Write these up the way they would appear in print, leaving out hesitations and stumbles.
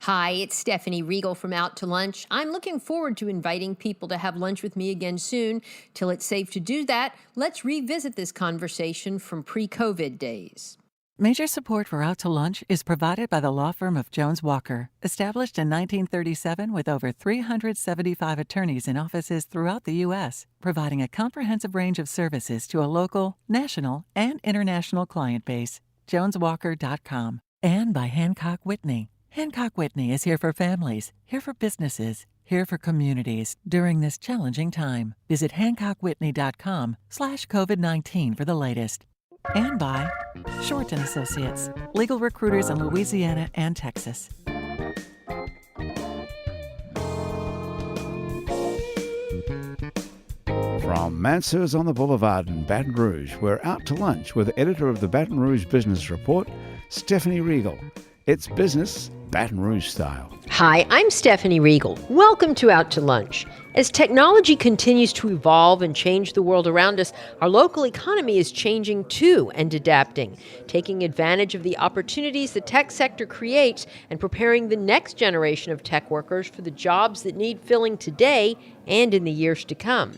Hi, it's Stephanie Regal from Out to Lunch. I'm looking forward to inviting people to have lunch with me again soon. Till it's safe to do that, let's revisit this conversation from pre-COVID days. Major support for Out to Lunch is provided by the law firm of Jones Walker, established in 1937 with over 375 attorneys in offices throughout the U.S., providing a comprehensive range of services to a local, national, and international client base. JonesWalker.com. And by Hancock Whitney. Hancock Whitney is here for families, here for businesses, here for communities during this challenging time. Visit HancockWhitney.com/COVID-19 for the latest. And by Shorten Associates, legal recruiters in Louisiana and Texas. From Mansur's on the Boulevard in Baton Rouge, we're out to lunch with editor of the Baton Rouge Business Report, Stephanie Regal. It's business Baton Rouge style. Hi, I'm Stephanie Regal. Welcome to Out to Lunch. As technology continues to evolve and change the world around us, our local economy is changing too and adapting, taking advantage of the opportunities the tech sector creates and preparing the next generation of tech workers for the jobs that need filling today and in the years to come.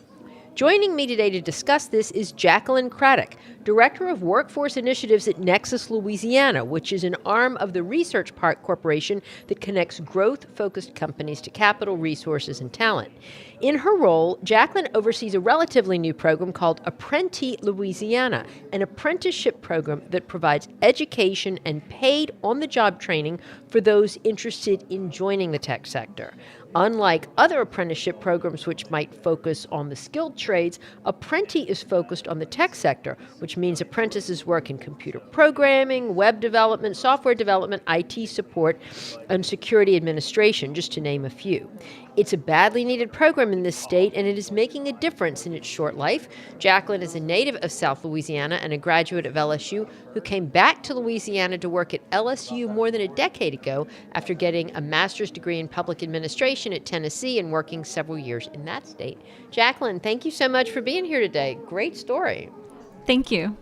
Joining me today to discuss this is Jacquelyn Craddock, Director of Workforce Initiatives at Nexus Louisiana, which is an arm of the Research Park Corporation that connects growth-focused companies to capital, resources, and talent. In her role, Jacquelyn oversees a relatively new program called Apprenti Louisiana, an apprenticeship program that provides education and paid on-the-job training for those interested in joining the tech sector. Unlike other apprenticeship programs which might focus on the skilled trades, Apprenti is focused on the tech sector, which means apprentices work in computer programming, web development, software development, IT support, and security administration, just to name a few. It's a badly needed program in this state, and it is making a difference in its short life. Jacquelyn is a native of South Louisiana and a graduate of LSU who came back to Louisiana to work at LSU more than a decade ago after getting a master's degree in public administration at Tennessee and working several years in that state. Jacquelyn, thank you so much for being here today. Great story. Thank you.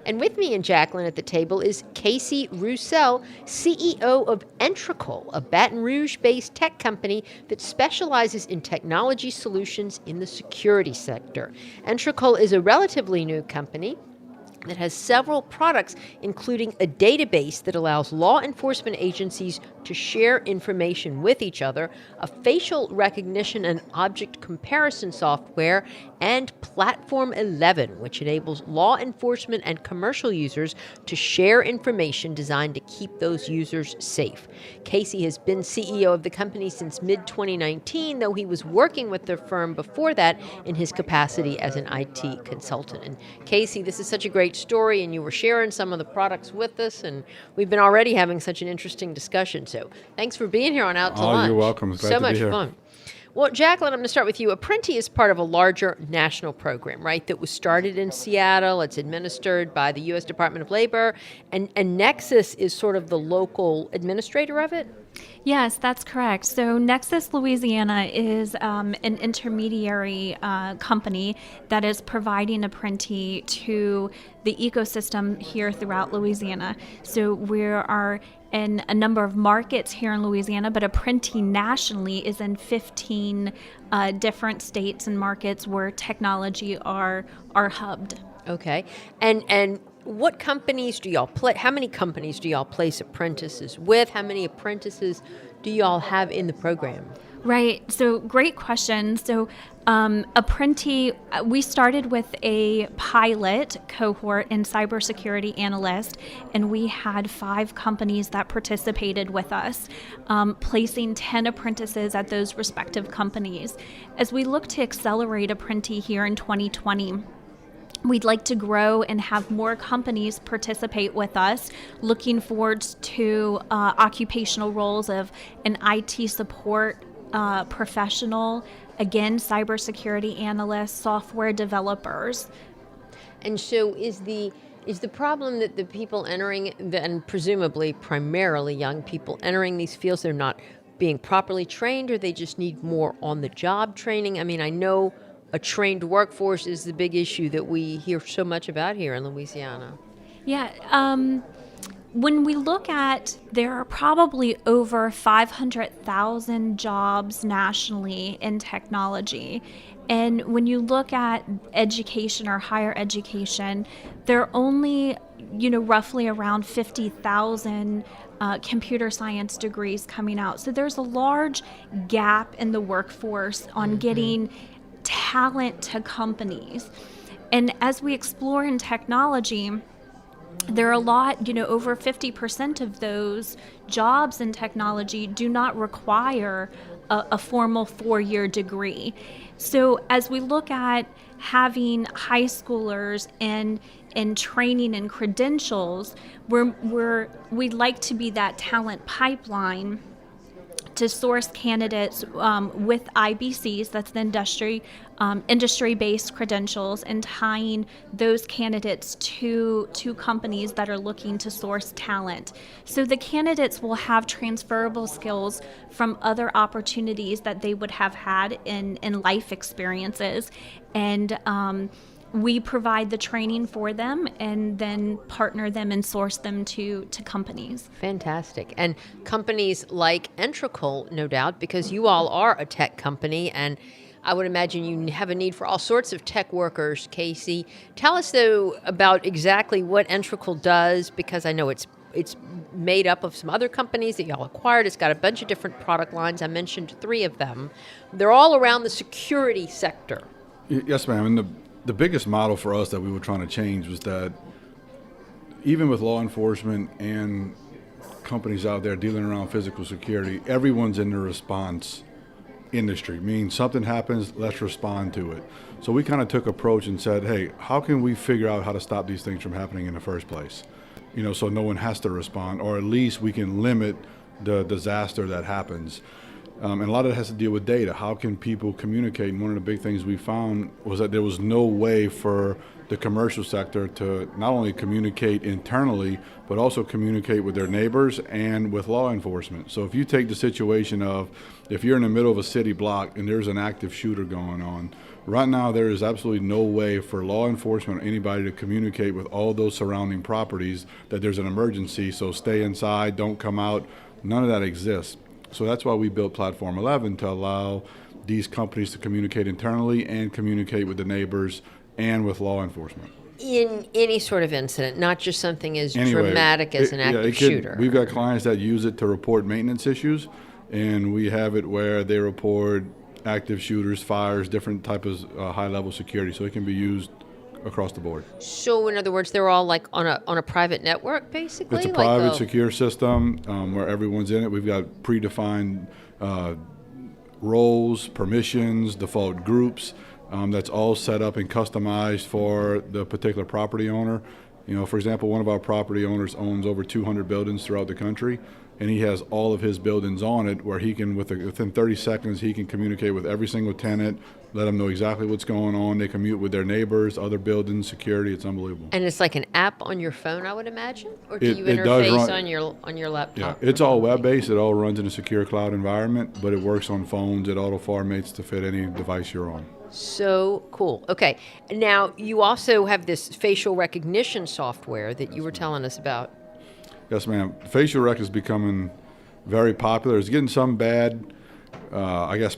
And with me and Jacquelyn at the table is Casey Roussel, CEO of Entrical, a Baton Rouge-based tech company that specializes in technology solutions in the security sector. Entrical is a relatively new company that has several products, including a database that allows law enforcement agencies to share information with each other, a facial recognition and object comparison software, and Platform 11, which enables law enforcement and commercial users to share information designed to keep those users safe. Casey has been CEO of the company since mid-2019, though he was working with the firm before that in his capacity as an IT consultant. And Casey, this is such a great story, and you were sharing some of the products with us, and we've been already having such an interesting discussion. So thanks for being here on Out to Lunch. You're welcome. Glad so to much be here. fun. Well, Jacquelyn, I'm going to start with you. Apprenti is part of a larger national program, right, that was started in Seattle. It's administered by the U.S. Department of Labor, and Nexus is sort of the local administrator of it? Yes, that's correct. So Nexus Louisiana is an intermediary company that is providing Apprenti to the ecosystem here throughout Louisiana. So we are in a number of markets here in Louisiana, but Apprenti nationally is in 15 different states and markets where technology are hubbed. Okay. And what companies do y'all play? How many companies do y'all place apprentices with? How many apprentices do y'all have in the program? Right. So great question. So Apprenti, we started with a pilot cohort in cybersecurity analyst, and we had 5 companies that participated with us, placing 10 apprentices at those respective companies. As we look to accelerate Apprenti here in 2020, we'd like to grow and have more companies participate with us, looking forward to occupational roles of an IT support professional, again, cybersecurity analysts, software developers. And so is the problem that the people entering, and presumably primarily young people entering these fields, they're not being properly trained, or they just need more on-the-job training? I mean, I know a trained workforce is the big issue that we hear so much about here in Louisiana. Yeah, When we look at, there are probably over 500,000 jobs nationally in technology. And when you look at education or higher education, there are only, roughly around 50,000 computer science degrees coming out. So there's a large gap in the workforce on getting talent to companies. And as we explore in technology, there are a lot, over 50% of those jobs in technology do not require a formal 4-year degree. So as we look at having high schoolers and training and credentials, we'd like to be that talent pipeline to source candidates with IBCs, that's the industry-based credentials, and tying those candidates to companies that are looking to source talent. So the candidates will have transferable skills from other opportunities that they would have had in life experiences. And we provide the training for them and then partner them and source them to companies. Fantastic. And companies like Entrical, no doubt, because you all are a tech company, and I would imagine you have a need for all sorts of tech workers, Casey. Tell us, though, about exactly what Entrical does, because I know it's made up of some other companies that y'all acquired. It's got a bunch of different product lines. I mentioned 3 of them. They're all around the security sector. Yes, ma'am. And the biggest model for us that we were trying to change was that even with law enforcement and companies out there dealing around physical security, everyone's in the response industry, meaning something happens, let's respond to it. So we kind of took approach and said, hey, how can we figure out how to stop these things from happening in the first place? So no one has to respond, or at least we can limit the disaster that happens. And a lot of it has to deal with data. How can people communicate? And one of the big things we found was that there was no way for the commercial sector to not only communicate internally, but also communicate with their neighbors and with law enforcement. So if you take the situation of, if you're in the middle of a city block and there's an active shooter going on, right now there is absolutely no way for law enforcement or anybody to communicate with all those surrounding properties that there's an emergency, so stay inside, don't come out. None of that exists. So that's why we built Platform 11, to allow these companies to communicate internally and communicate with the neighbors and with law enforcement. In any sort of incident, not just something as dramatic as an active shooter. We've got clients that use it to report maintenance issues, and we have it where they report active shooters, fires, different type of high-level security. So it can be used across the board. So in other words, they're all like on a private network, basically? It's a private secure system where everyone's in it. We've got predefined roles, permissions, default groups. That's all set up and customized for the particular property owner. For example, one of our property owners owns over 200 buildings throughout the country, and he has all of his buildings on it where he can, within 30 seconds, he can communicate with every single tenant, let them know exactly what's going on. They commute with their neighbors, other buildings, security. It's unbelievable. And it's like an app on your phone, I would imagine? Or do you interface on your laptop? Yeah, it's all web-based. It all runs in a secure cloud environment, but it works on phones. It auto-formates to fit any device you're on. So cool. Okay. Now, you also have this facial recognition software that you were telling us about. Yes, ma'am. Facial rec is becoming very popular. It's getting some bad,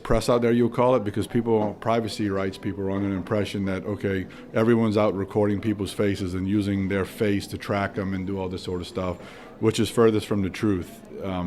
press out there, you'll call it, because privacy rights people are under an impression that, okay, everyone's out recording people's faces and using their face to track them and do all this sort of stuff, which is furthest from the truth.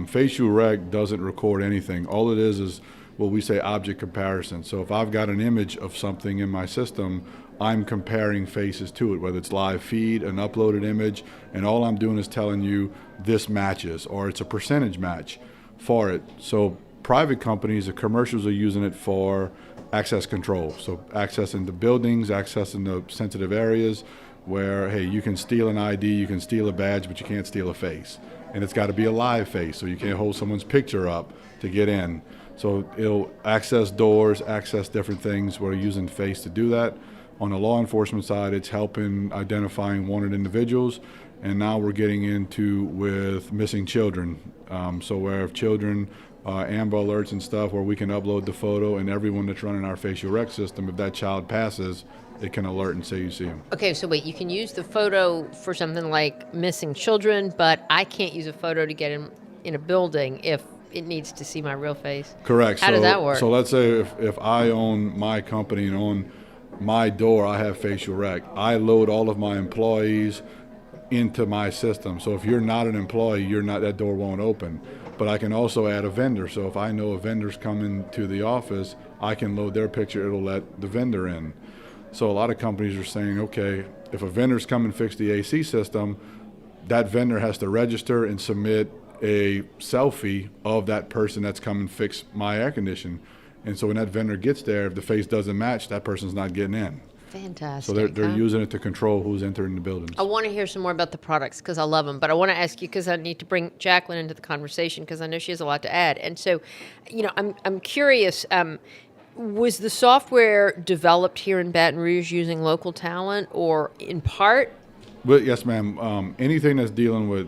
Facial rec doesn't record anything. All it is what we say object comparison. So if I've got an image of something in my system, I'm comparing faces to it, whether it's live feed, an uploaded image, and all I'm doing is telling you this matches, or it's a percentage match for it. So private companies, the commercials are using it for access control. So accessing the buildings, accessing the sensitive areas where, hey, you can steal an ID, you can steal a badge, but you can't steal a face. And it's got to be a live face, so you can't hold someone's picture up to get in. So it'll access doors, access different things. We're using face to do that. On the law enforcement side, it's helping identifying wanted individuals. And now we're getting into with missing children. So where if children Amber Alerts and stuff where we can upload the photo, and everyone that's running our facial rec system, if that child passes, it can alert and say you see them. Okay, so wait, you can use the photo for something like missing children, but I can't use a photo to get in a building if it needs to see my real face. Correct. How does that work? So let's say if I own my company and on my door I have facial rec, I load all of my employees into my system. So if you're not an employee, that door won't open. But I can also add a vendor. So if I know a vendor's coming to the office, I can load their picture. It'll let the vendor in. So a lot of companies are saying, okay, if a vendor's come and fix the AC system, that vendor has to register and submit a selfie of that person that's come and fix my air condition. And so when that vendor gets there, if the face doesn't match, that person's not getting in. Fantastic. So they're using it to control who's entering the buildings. I want to hear some more about the products because I love them, but I want to ask you because I need to bring Jacquelyn into the conversation because I know she has a lot to add. And so, I'm curious. Was the software developed here in Baton Rouge using local talent, or in part? Well, yes, ma'am. Anything that's dealing with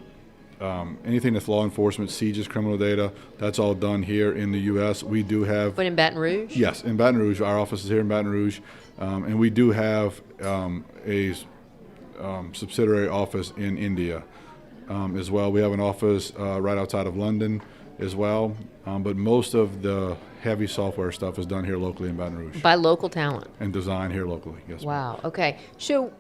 anything that's law enforcement, sieges, criminal data, that's all done here in the U.S. We do have. But in Baton Rouge? Yes, in Baton Rouge. Our office is here in Baton Rouge. And we do have a subsidiary office in India as well. We have an office right outside of London as well. But most of the heavy software stuff is done here locally in Baton Rouge. By local talent? And designed here locally, yes. Wow, okay. So,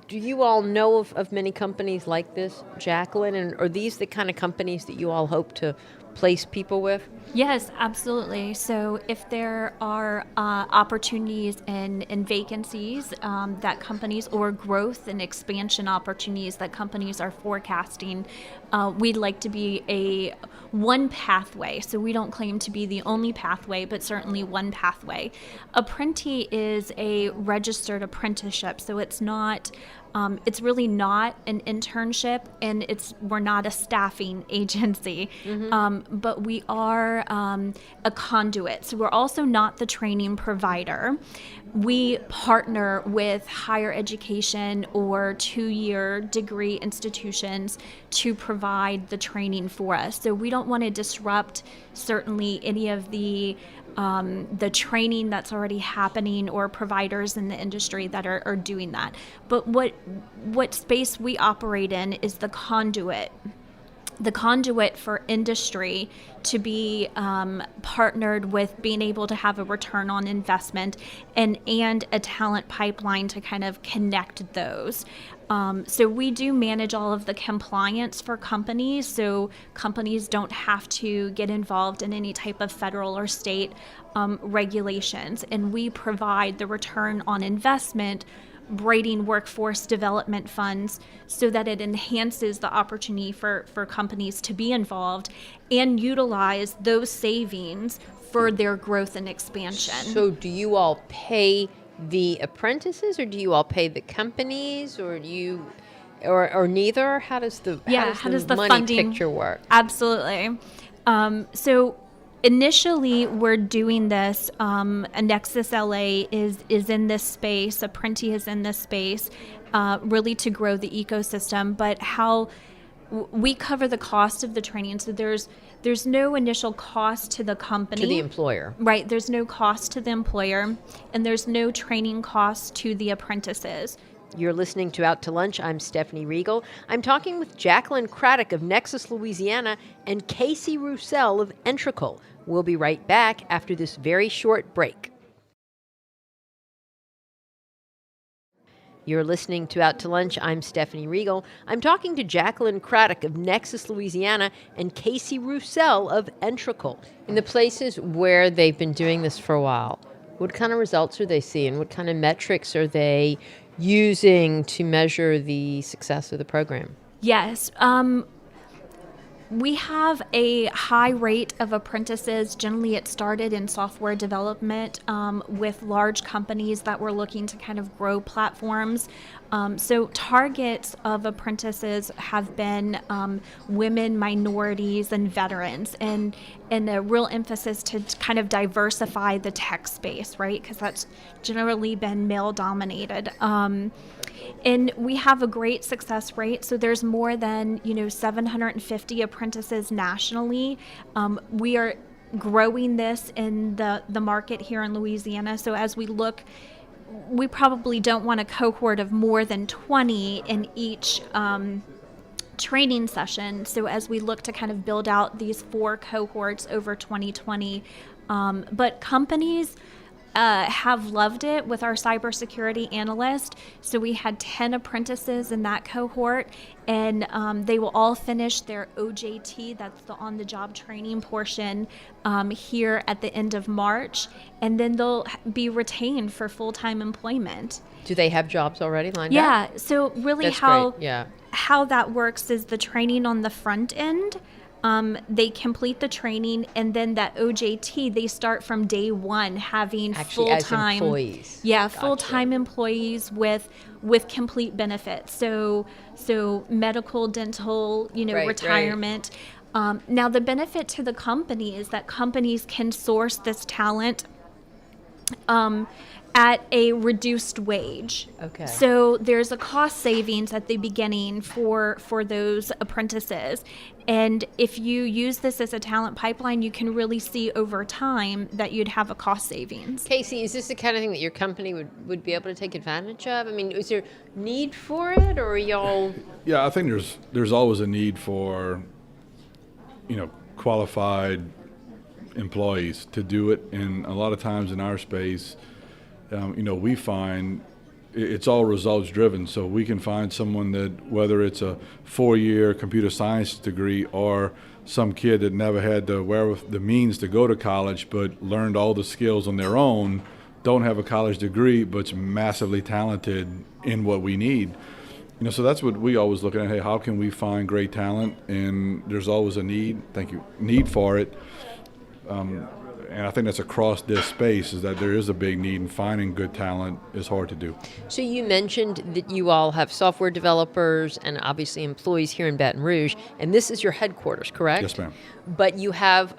do you all know of many companies like this, Jacquelyn? And are these the kind of companies that you all hope to place people with? Yes, absolutely. So if there are opportunities and vacancies that companies, or growth and expansion opportunities that companies are forecasting, we'd like to be one pathway. So we don't claim to be the only pathway, but certainly one pathway. Apprenti is a registered apprenticeship, so it's not. It's really not an internship, and we're not a staffing agency, but we are a conduit. So we're also not the training provider. We partner with higher education or 2-year degree institutions to provide the training for us. So we don't want to disrupt certainly any of the training that's already happening, or providers in the industry that are doing that. But what space we operate in is the conduit for industry to be partnered with being able to have a return on investment and a talent pipeline to kind of connect those. So we do manage all of the compliance for companies, so companies don't have to get involved in any type of federal or state regulations, and we provide the return on investment, braiding workforce development funds so that it enhances the opportunity for companies to be involved and utilize those savings for their growth and expansion. So do you all pay the apprentices, or do you all pay the companies, or do you, or neither? How does the money funding picture work? Absolutely. So initially, we're doing this. Nexus LA is in this space. Apprenti is in this space, really to grow the ecosystem. But how we cover the cost of the training, so there's no initial cost to the company. To the employer. Right. There's no cost to the employer, and there's no training cost to the apprentices. You're listening to Out to Lunch. I'm Stephanie Riegel. I'm talking with Jacquelyn Craddock of Nexus Louisiana and Casey Roussel of Entrical. We'll be right back after this very short break. You're listening to Out to Lunch. I'm Stephanie Riegel. I'm talking to Jacquelyn Craddock of Nexus Louisiana and Casey Roussel of Entrical. In the places where they've been doing this for a while, what kind of results are they seeing? What kind of metrics are they using to measure the success of the program? Yes. We have a high rate of apprentices. Generally, it started in software development with large companies that were looking to kind of grow platforms. So targets of apprentices have been women, minorities, and veterans, and a real emphasis to kind of diversify the tech space, right? Because that's generally been male-dominated. And we have a great success rate. So there's more than 750 apprentices nationally. We are growing this in the market here in Louisiana. So as we look, we probably don't want a cohort of more than 20 in each training session. So as we look to kind of build out these 4 cohorts over 2020, but companies have loved it with our cybersecurity analyst. So we had 10 apprentices in that cohort, and they will all finish their OJT, that's the on-the-job training portion, here at the end of March, and then they'll be retained for full-time employment. Do they have jobs already lined up? Yeah, so really That's how great. Yeah. how that works is the training on the front end. They complete the training, and then that OJT, they start from day one having Actually, as full-time employees. Yeah, Gotcha. full-time employees with complete benefits. So medical, dental, Right. retirement. Now the benefit to the company is that companies can source this talent at a reduced wage. Okay. So there's a cost savings at the beginning for those apprentices. And if you use this as a talent pipeline, you can really see over time that you'd have a cost savings. Casey, is this the kind of thing that your company would be able to take advantage of? I mean, is there need for it, or are y'all? Yeah, I think there's always a need for, qualified employees to do it. And a lot of times in our space, we find it's all results driven. So we can find someone that, whether it's a 4-year computer science degree or some kid that never had the means to go to college but learned all the skills on their own, don't have a college degree but's massively talented in what we need. So that's what we always look at. Hey, how can we find great talent? And there's always a need for it. And I think that's across this space, is that there is a big need, and finding good talent is hard to do. So you mentioned that you all have software developers and obviously employees here in Baton Rouge, and this is your headquarters, correct? Yes, ma'am. But you have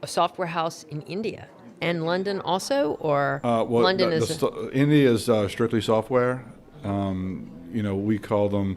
a software house in India and London also, or London is India is strictly software. We call them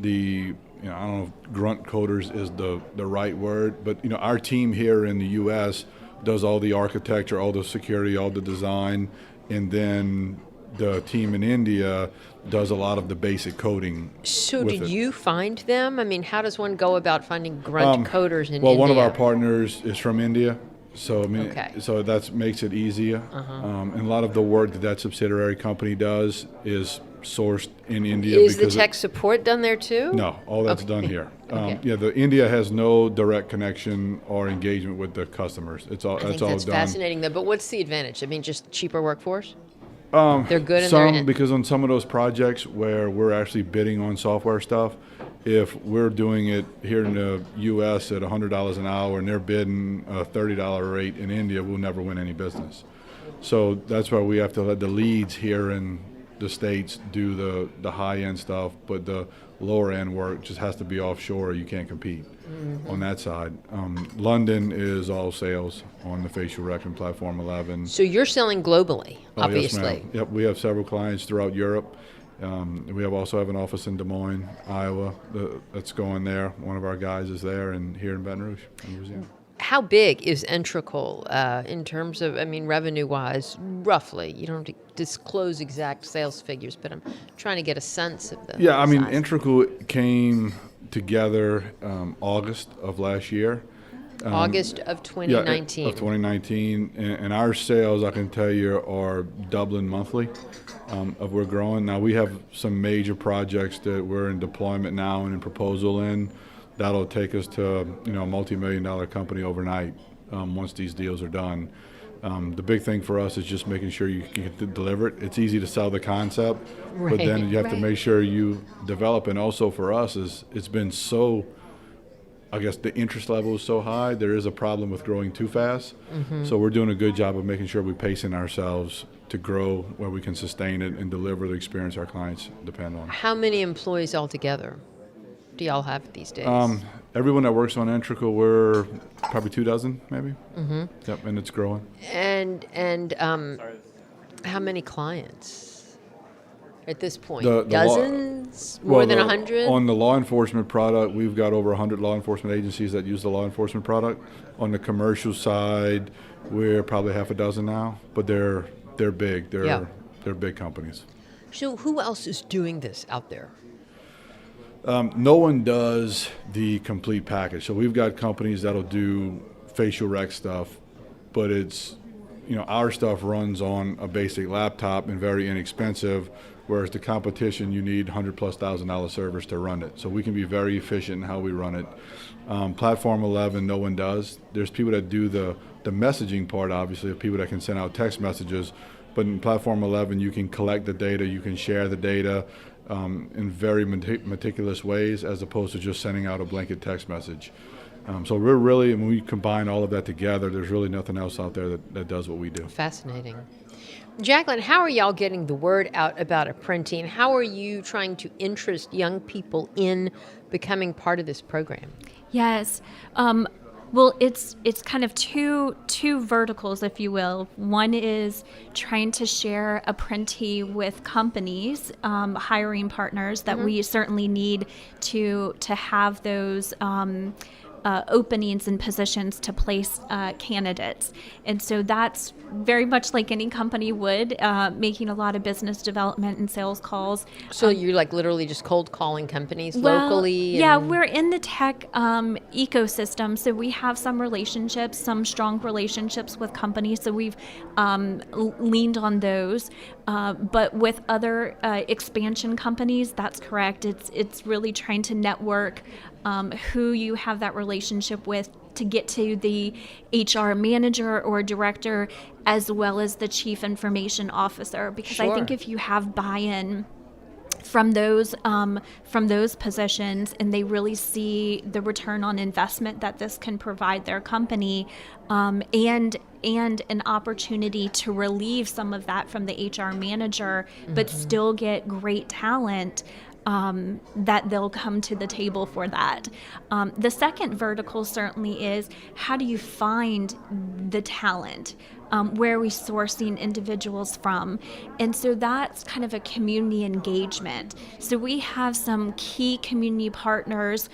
I don't know if grunt coders is the right word, but our team here in the U.S. does all the architecture, all the security, all the design, and then the team in India does a lot of the basic coding. So did you find them? I mean, how does one go about finding grunt coders in India? Well, one of our partners is from India, so Okay. so that makes it easier. And a lot of the work that subsidiary company does is sourced in India. Is the tech support done there too? No, all that's done here. Okay. The India has no direct connection or engagement with the customers. It's all I think all that's done. fascinating, though. But what's the advantage? I mean, just cheaper workforce? They're good in their Because on some of those projects where we're actually bidding on software stuff, if we're doing it here in the U.S. at $100 an hour and they're bidding a $30 rate in India, we'll never win any business. So that's why we have to let the leads here in the States do the high-end stuff, but the lower-end work just has to be offshore. You can't compete on that side. London is all sales on the facial recognition platform 11. So you're selling globally, obviously. Yes, ma'am. Yep, we have several clients throughout Europe. We also have an office in Des Moines, Iowa, that's going there. One of our guys is there, and here in Baton Rouge, Louisiana. How big is Entrical in terms of, revenue-wise, roughly? You don't have to disclose exact sales figures, but I'm trying to get a sense of the size. Entrical came together August of last year. August of 2019. Yeah, of 2019. And our sales, I can tell you, are doubling monthly. We're growing. Now, we have some major projects that we're in deployment now and in proposal in. That'll take us to a multi-million-dollar company overnight once these deals are done. The big thing for us is just making sure you can deliver it. It's easy to sell the concept, but then you have to make sure you develop. And also for us, it's been so, I guess the interest level is so high, there is a problem with growing too fast. So we're doing a good job of making sure we're pacing ourselves to grow where we can sustain it and deliver the experience our clients depend on. How many employees altogether do y'all have these days? Everyone that works on Entrical, we're probably 24, maybe. Yep, and it's growing. And how many clients? at this point? The Dozens? More than 100? On the law enforcement product, we've got over 100 law enforcement agencies that use the law enforcement product. On the commercial side, we're probably half a dozen now, but they're big. They're big companies. So who else is doing this out there? No one does the complete package. So we've got companies that'll do facial rec stuff, but it's, our stuff runs on a basic laptop and very inexpensive, whereas the competition, you need $100,000+ servers to run it. So we can be very efficient in how we run it. Platform 11, no one does. There's people that do the messaging part, obviously, of people that can send out text messages. But in Platform 11, you can collect the data, you can share the data in very meticulous ways, as opposed to just sending out a blanket text message. So we're really, when we combine all of that together, there's really nothing else out there that does what we do. Fascinating. Jacquelyn, how are y'all getting the word out about Apprenti, and how are you trying to interest young people in becoming part of this program? Yes. Well, it's kind of two verticals, if you will. One is trying to share Apprenti with companies, hiring partners that we certainly need to have those openings and positions to place candidates. And so that's very much like any company would, making a lot of business development and sales calls. So you're like literally just cold calling companies locally? Yeah, we're in the tech ecosystem, so we have some relationships, some strong relationships with companies, so we've leaned on those. But with other expansion companies, that's correct. It's really trying to network who you have that relationship with to get to the HR manager or director, as well as the chief information officer, because I think if you have buy-in from those positions, and they really see the return on investment that this can provide their company, and an opportunity to relieve some of that from the HR manager, but still get great talent, that they'll come to the table for that. The second vertical certainly is, how do you find the talent? Where are we sourcing individuals from? And so that's kind of a community engagement. So we have some key community partners.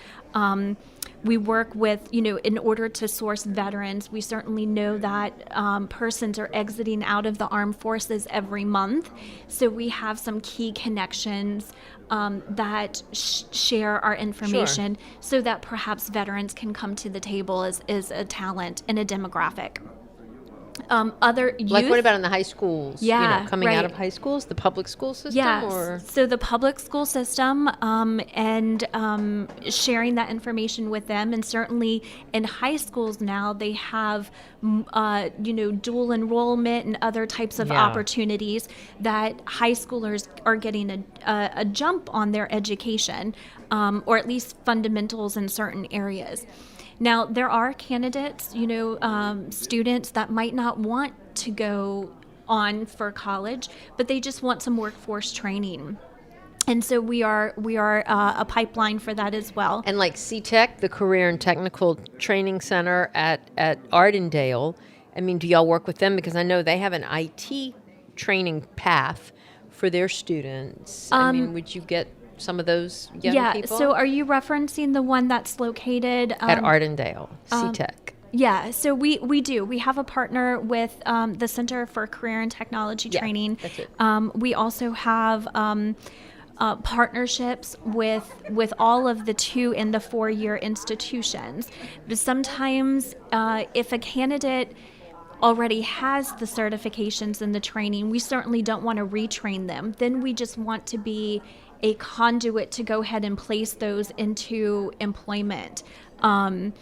We work with, in order to source veterans, we certainly know that persons are exiting out of the armed forces every month. So we have some key connections that share our information, so that perhaps veterans can come to the table as a talent and a demographic. Other youth, like what about in the high schools? Yeah, coming out of high schools, the public school system? Yes. Or? So the public school system, and sharing that information with them. And certainly in high schools now, they have, dual enrollment and other types of opportunities that high schoolers are getting a jump on their education, or at least fundamentals in certain areas. Now, there are candidates, students that might not want to go on for college, but they just want some workforce training. And so we are a pipeline for that as well. And like CTech, the Career and Technical Training Center at Ardendale, do y'all work with them? Because I know they have an IT training path for their students. Would you get some of those young people? So are you referencing the one that's located at Ardendale, CTech? Yeah, so we do. We have a partner with the Center for Career and Technology Training. That's it. We also have partnerships with all of the 2 and the 4-year institutions. But sometimes if a candidate already has the certifications and the training, we certainly don't want to retrain them. Then we just want to be a conduit to go ahead and place those into employment. And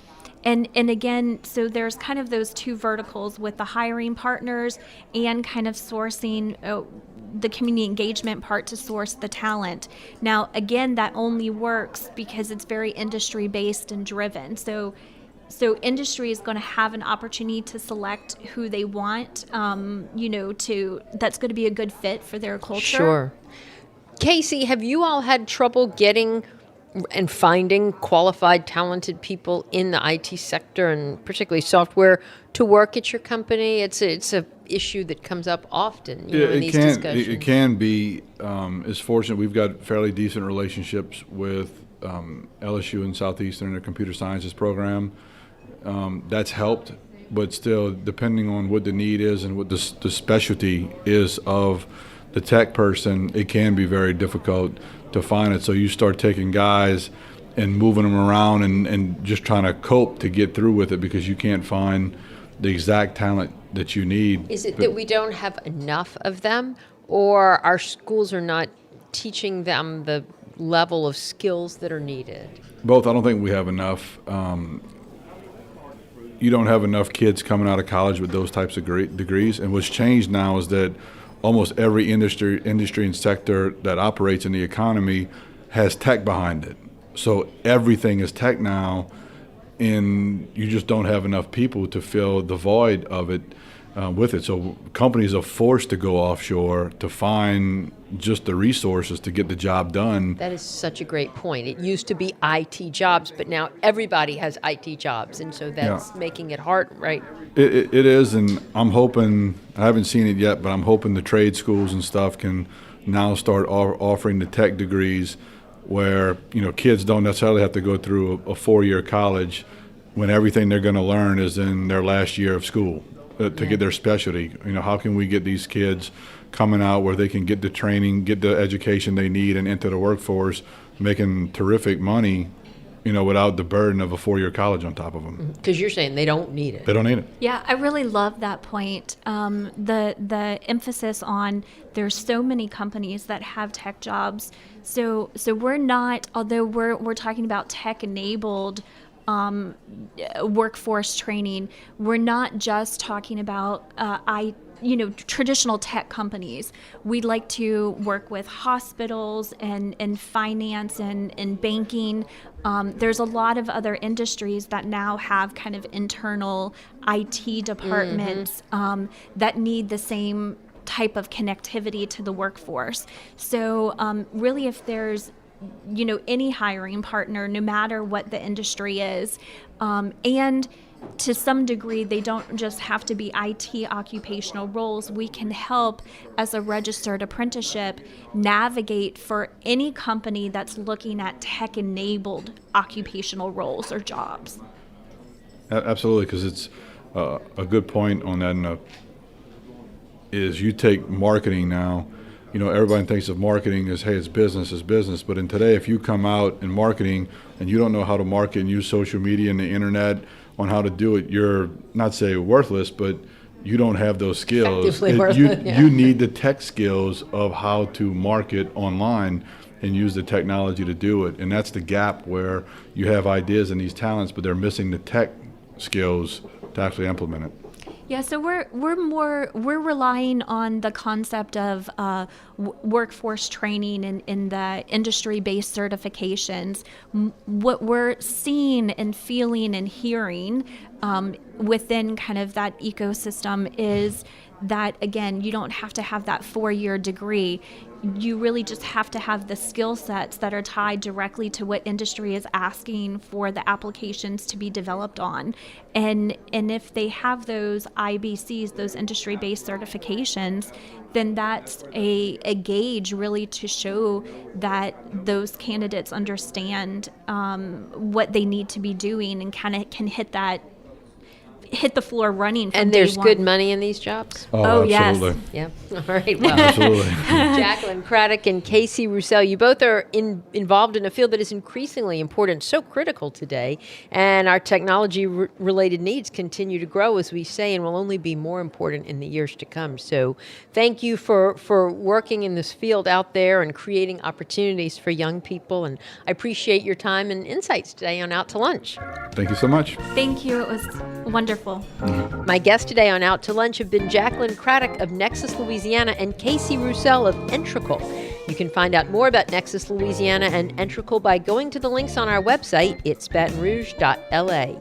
again, so there's kind of those 2 verticals with the hiring partners and kind of sourcing the community engagement part to source the talent. Now, again, that only works because it's very industry based and driven. So industry is going to have an opportunity to select who they want, that's going to be a good fit for their culture. Sure. Casey, have you all had trouble getting And finding qualified, talented people in the IT sector and particularly software to work at your company, it's a issue that comes up often in these discussions. It can be. It's fortunate we've got fairly decent relationships with LSU and Southeastern in their computer sciences program. That's helped, but still, depending on what the need is and what the specialty is of the tech person, it can be very difficult to find it. So you start taking guys and moving them around and just trying to cope to get through with it because you can't find the exact talent that you need. Is it that we don't have enough of them, or our schools are not teaching them the level of skills that are needed? Both. I don't think we have enough. You don't have enough kids coming out of college with those types of degrees. And what's changed now is that almost every industry and sector that operates in the economy has tech behind it. So everything is tech now, and you just don't have enough people to fill the void of it with it. So companies are forced to go offshore to find just the resources to get the job done. That is such a great point. It used to be IT jobs, but now everybody has IT jobs, and so that's making it hard, right? It is, and I'm hoping, I haven't seen it yet, but I'm hoping the trade schools and stuff can now start offering the tech degrees where, kids don't necessarily have to go through a 4-year college when everything they're going to learn is in their last year of school to get their specialty. How can we get these kids coming out where they can get the training, get the education they need, and enter the workforce, making terrific money, without the burden of a 4-year college on top of them. Because you're saying they don't need it. They don't need it. Yeah, I really love that point. The emphasis on there's so many companies that have tech jobs. So we're not, although we're talking about tech-enabled workforce training, we're not just talking about traditional tech companies. We like to work with hospitals and finance and banking. There's a lot of other industries that now have kind of internal IT departments that need the same type of connectivity to the workforce. So really, if there's any hiring partner, no matter what the industry is, and to some degree, they don't just have to be IT occupational roles. We can help as a registered apprenticeship navigate for any company that's looking at tech-enabled occupational roles or jobs. Absolutely, because it's a good point on that. Is you take marketing now. Everybody thinks of marketing as, hey, it's business. But in today, if you come out in marketing and you don't know how to market and use social media and the internet on how to do it, you're not say worthless, but you don't have those skills. You need the tech skills of how to market online and use the technology to do it. And that's the gap where you have ideas and these talents, but they're missing the tech skills to actually implement it. Yeah, so we're relying on the concept of workforce training in the industry-based certifications. What we're seeing and feeling and hearing within kind of that ecosystem is that, again, you don't have to have that 4-year degree. You really just have to have the skill sets that are tied directly to what industry is asking for the applications to be developed on. And if they have those IBCs, those industry-based certifications, then that's a gauge really to show that those candidates understand what they need to be doing and kind of can hit the floor running from And there's good money in these jobs? Oh absolutely. Yeah. All right. Well, Absolutely. Jacquelyn Craddock and Casey Roussel, you both are involved in a field that is increasingly important, so critical today. And our technology-related needs continue to grow, as we say, and will only be more important in the years to come. So thank you for working in this field out there and creating opportunities for young people. And I appreciate your time and insights today on Out to Lunch. Thank you so much. Thank you. It was wonderful. My guests today on Out to Lunch have been Jacquelyn Craddock of Nexus Louisiana and Casey Roussel of Entrical. You can find out more about Nexus Louisiana and Entrical by going to the links on our website, itsbatonrouge.la.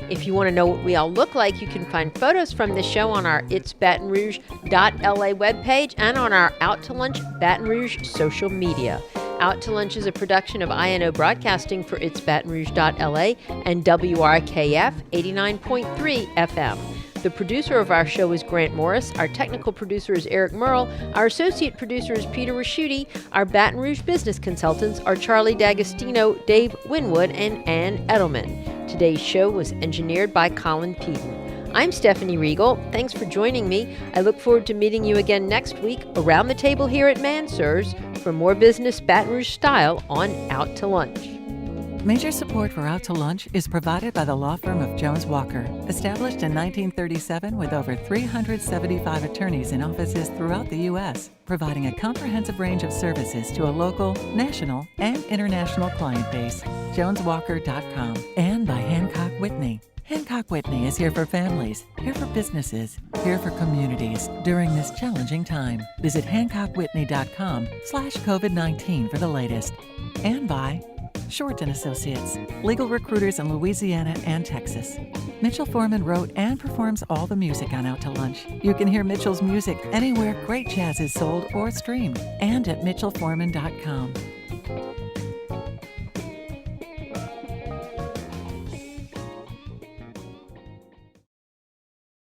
If you want to know what we all look like, you can find photos from this show on our itsbatonrouge.la webpage and on our Out to Lunch Baton Rouge social media. Out to Lunch is a production of INO Broadcasting for its Baton Rouge.LA and WRKF 89.3 FM. The producer of our show is Grant Morris. Our technical producer is Eric Merle. Our associate producer is Peter Raschuti. Our Baton Rouge business consultants are Charlie D'Agostino, Dave Winwood, and Ann Edelman. Today's show was engineered by Colin Peden. I'm Stephanie Riegel. Thanks for joining me. I look forward to meeting you again next week around the table here at Mansur's for more business Baton Rouge style on Out to Lunch. Major support for Out to Lunch is provided by the law firm of Jones Walker, established in 1937 with over 375 attorneys in offices throughout the U.S., providing a comprehensive range of services to a local, national, and international client base. JonesWalker.com. And by Hancock Whitney. Hancock Whitney is here for families, here for businesses, here for communities during this challenging time. Visit HancockWhitney.com/COVID-19 for the latest. And by Short & Associates, legal recruiters in Louisiana and Texas. Mitchell Foreman wrote and performs all the music on Out to Lunch. You can hear Mitchell's music anywhere great jazz is sold or streamed, and at mitchellforeman.com.